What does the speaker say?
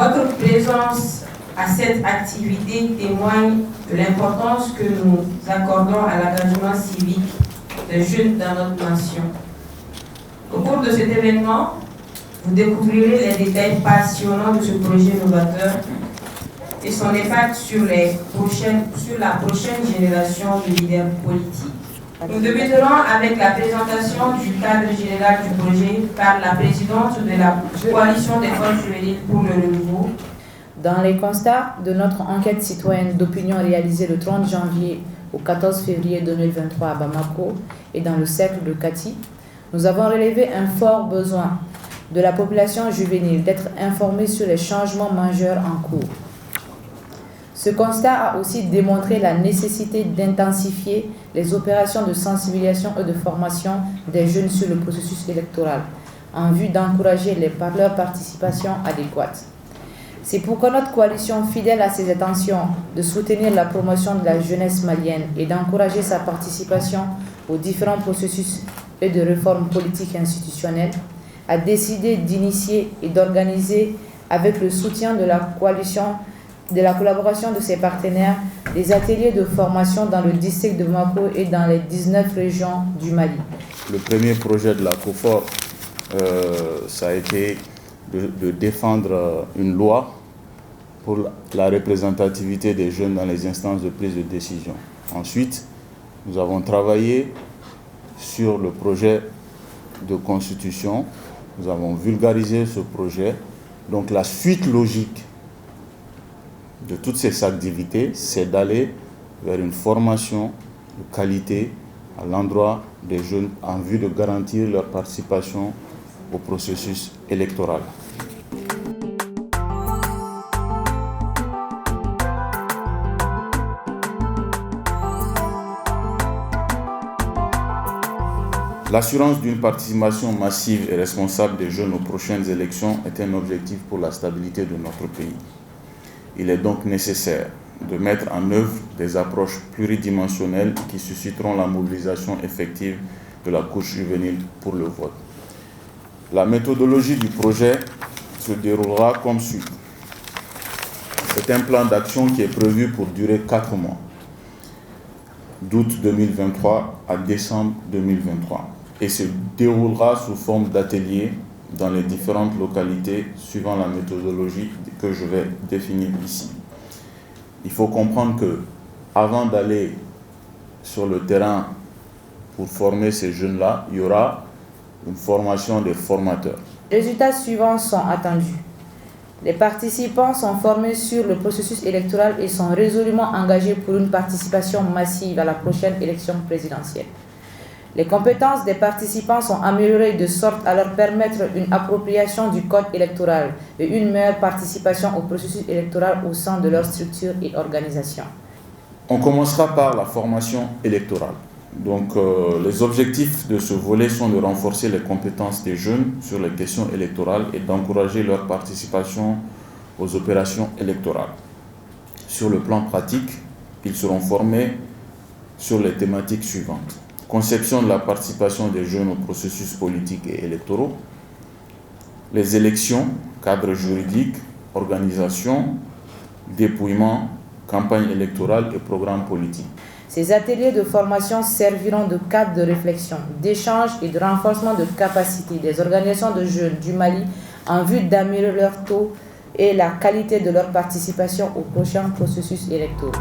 Votre présence à cette activité témoigne de l'importance que nous accordons à l'engagement civique des jeunes dans notre nation. Au cours de cet événement, vous découvrirez les détails passionnants de ce projet novateur et son impact sur la prochaine génération de leaders politiques. Nous débuterons avec la présentation du cadre général du projet par la présidente de la Coalition des forces juvéniles pour le renouveau. Dans les constats de notre enquête citoyenne d'opinion réalisée le 30 janvier au 14 février 2023 à Bamako et dans le cercle de Kati, nous avons relevé un fort besoin de la population juvénile d'être informée sur les changements majeurs en cours. Ce constat a aussi démontré la nécessité d'intensifier les opérations de sensibilisation et de formation des jeunes sur le processus électoral en vue d'encourager leur participation adéquate. C'est pourquoi notre coalition, fidèle à ses intentions de soutenir la promotion de la jeunesse malienne et d'encourager sa participation aux différents processus et de réformes politiques et institutionnelles, a décidé d'initier et d'organiser, avec le soutien de la coalition, de la collaboration de ses partenaires, des ateliers de formation dans le district de Bamako et dans les 19 régions du Mali. Le premier projet de la COFOR, ça a été de défendre une loi pour la représentativité des jeunes dans les instances de prise de décision. Ensuite, nous avons travaillé sur le projet de constitution. Nous avons vulgarisé ce projet. Donc la suite logique de toutes ces activités, c'est d'aller vers une formation de qualité à l'endroit des jeunes en vue de garantir leur participation au processus électoral. L'assurance d'une participation massive et responsable des jeunes aux prochaines élections est un objectif pour la stabilité de notre pays. Il est donc nécessaire de mettre en œuvre des approches pluridimensionnelles qui susciteront la mobilisation effective de la couche juvénile pour le vote. La méthodologie du projet se déroulera comme suit. C'est un plan d'action qui est prévu pour durer 4 mois, d'août 2023 à décembre 2023, et se déroulera sous forme d'ateliers dans les différentes localités suivant la méthodologie que je vais définir ici. Il faut comprendre que avant d'aller sur le terrain pour former ces jeunes-là, il y aura une formation des formateurs. Les résultats suivants sont attendus. Les participants sont formés sur le processus électoral et sont résolument engagés pour une participation massive à la prochaine élection présidentielle. Les compétences des participants sont améliorées de sorte à leur permettre une appropriation du code électoral et une meilleure participation au processus électoral au sein de leur structure et organisation. On commencera par la formation électorale. Donc, les objectifs de ce volet sont de renforcer les compétences des jeunes sur les questions électorales et d'encourager leur participation aux opérations électorales. Sur le plan pratique, ils seront formés sur les thématiques suivantes. Conception de la participation des jeunes aux processus politiques et électoraux, les élections, cadre juridique, organisation, dépouillement, campagne électorale et programme politique. Ces ateliers de formation serviront de cadre de réflexion, d'échange et de renforcement de capacités des organisations de jeunes du Mali en vue d'améliorer leur taux et la qualité de leur participation aux prochains processus électoraux.